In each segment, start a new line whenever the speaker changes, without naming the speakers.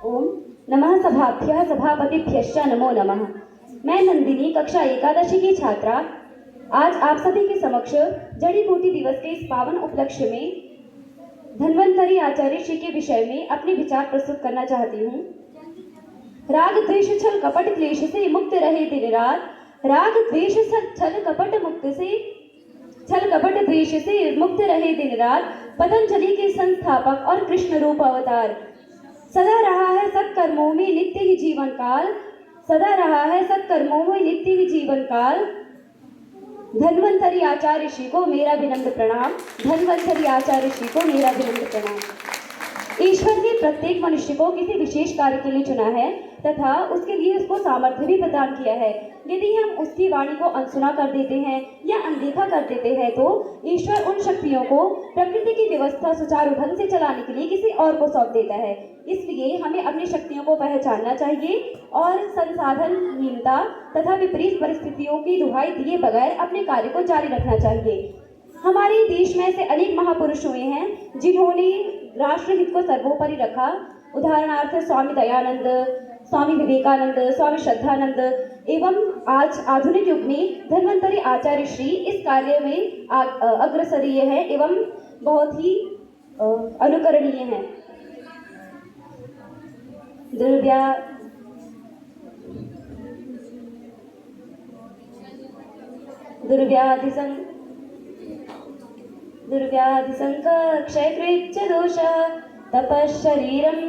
ओम नमः सभाभ्यः सभापतिभ्यश्च नमो नमः। मैं नंदिनी कक्षा एकादशी की छात्रा आज आप सभी के समक्ष जड़ी बूटी दिवस के इस पावन उपलक्ष्य में धन्वंतरी आचार्य श्री के विषय में अपने विचार प्रस्तुत करना चाहती हूँ। राग द्वेष छल कपट क्लेश से मुक्त रहे दिन रात, राग द्वेष छल कपट मुक्त से छल कपट द्वेष से मुक्त रहे दिन रात, पतंजलि के संस्थापक और कृष्ण रूप अवतार। सदा रहा है सत्कर्मों में नित्य ही जीवन काल, सदा रहा है सत्कर्मों में नित्य ही जीवन काल। धन्वंतरी आचार्य श्री को मेरा विनम्र प्रणाम, धन्वंतरी आचार्य श्री को मेरा विनम्र प्रणाम। ईश्वर ने प्रत्येक मनुष्य को किसी विशेष कार्य के लिए चुना है तथा उसके लिए उसको सामर्थ्य भी प्रदान किया है। यदि हम उसकी वाणी को अनसुना कर देते हैं या अनदेखा कर देते हैं तो ईश्वर उन शक्तियों को प्रकृति की व्यवस्था सुचारू ढंग से चलाने के लिए किसी और को सौंप देता है। इसलिए हमें अपनी शक्तियों को पहचानना चाहिए और संसाधनहीनता तथा विपरीत परिस्थितियों की दुहाई दिए बगैर अपने कार्य को जारी रखना चाहिए। हमारे देश में ऐसे अनेक महापुरुष हुए हैं जिन्होंने राष्ट्र हित को सर्वोपरि रखा। उदाहरणार्थ स्वामी दयानंद, स्वामी विवेकानंद, स्वामी श्रद्धानंद एवं आज आधुनिक युग में धन्वंतरी आचार्य श्री इस कार्य में अग्रसरीय है एवं बहुत ही अनुकरणीय है। दुर्व्याधिसंक क्षयकृच्च दोष तपश्शरीरं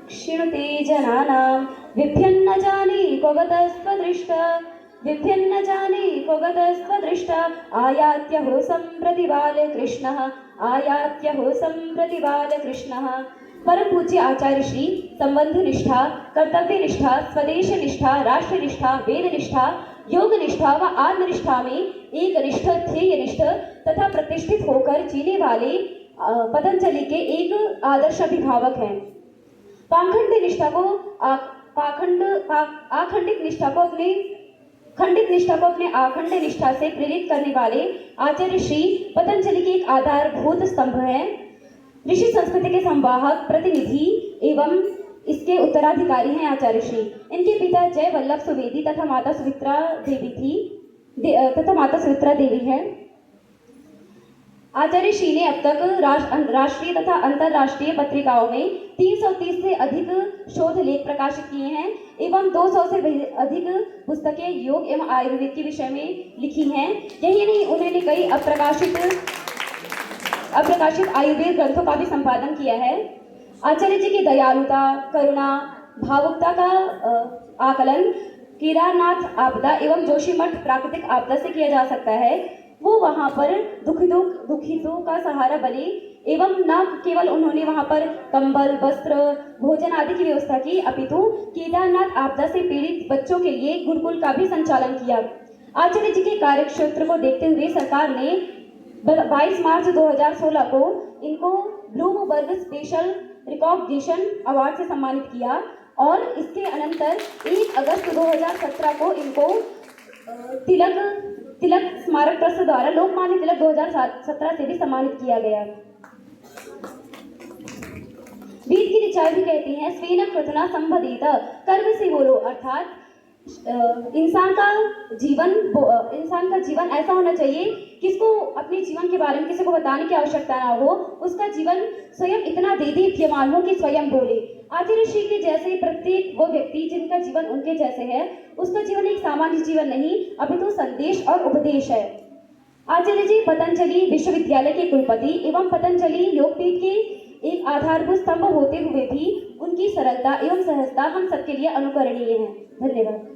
क्षिणुते जनानां बिभ्यन्न जाने को गतस्त्वदृष्टा, बिभ्यन्न जाने को गतस्त्वदृष्टा। आयात्य हो सम्प्रति बालकृष्णः, आयात्य हो सम्प्रति बालकृष्णः। परम पूज्य आचार्य श्री संबंध निष्ठा, कर्तव्य निष्ठा, स्वदेश निष्ठा, राष्ट्र निष्ठा, वेद निष्ठा, योग निष्ठा व आत्मनिष्ठा में एक निष्ठ, ध्येय निष्ठ तथा प्रतिष्ठित होकर जीने वाले पतंजलि के एक आदर्श अभिभावक हैं। पाखंड निष्ठा को आखंडित निष्ठा को अपने खंडित निष्ठा को अपने आखंड निष्ठा से प्रेरित करने वाले आचार्य श्री पतंजलि के एक आधारभूत स्तंभ हैं। ऋषि संस्कृति के संवाहक, प्रतिनिधि एवं इसके उत्तराधिकारी हैं आचार्य श्री। इनके पिता जय वल्लभ सुवेदी तथा माता सुमित्रा देवी हैं। आचार्य श्री ने अब तक राष्ट्रीय तथा अंतर्राष्ट्रीय पत्रिकाओं में 330 से अधिक शोध लेख प्रकाशित किए हैं एवं 200 से अधिक पुस्तकें योग एवं आयुर्वेद के विषय में लिखी हैं। यही नहीं, उन्होंने कई अप्रकाशित आयुर्वेद ग्रंथों का भी संपादन किया है। आचार्य जी की दयालुता, करुणा, भावुकता का आकलन केदारनाथ आपदा एवं जोशीमठ प्राकृतिक आपदा से किया जा सकता है। वो वहाँ पर दुखितों का सहारा बने एवं न केवल उन्होंने वहाँ पर कंबल, वस्त्र, भोजन आदि की व्यवस्था की, अपितु केदारनाथ आपदा से पीड़ित बच्चों के लिए गुरुकुल का भी संचालन किया। आचार्य जी के कार्यक्षेत्र को देखते हुए सरकार ने 22 मार्च 2016 को इनको ब्लूमबर्ग स्पेशल रिकॉग्निशन अवार्ड से सम्मानित किया और इसके अनंतर 1 अगस्त 2017 को इनको तिलक स्मारक ट्रस्ट द्वारा लोकमान्य तिलक 2017 से भी सम्मानित किया गया। वेद की ऋचाएं भी कहती हैं स्वेन कृतना संबधित, कर्म से बोलो, अर्थात इंसान का जीवन ऐसा होना चाहिए किसको अपने जीवन के बारे में किसी को बताने की आवश्यकता ना हो, उसका जीवन स्वयं इतना देदीप्यमान हो कि स्वयं बोले। आचार्य श्री के जैसे प्रत्येक वो व्यक्ति जिनका जीवन उनके जैसे है, उसका जीवन एक सामान्य जीवन नहीं अपितु संदेश और उपदेश है। आचार्य जी पतंजलि विश्वविद्यालय के कुलपति एवं पतंजलि योगपीठ के एक आधारभूत स्तंभ होते हुए भी उनकी सरलता एवं सहजता हम सबके लिए अनुकरणीय है। धन्यवाद।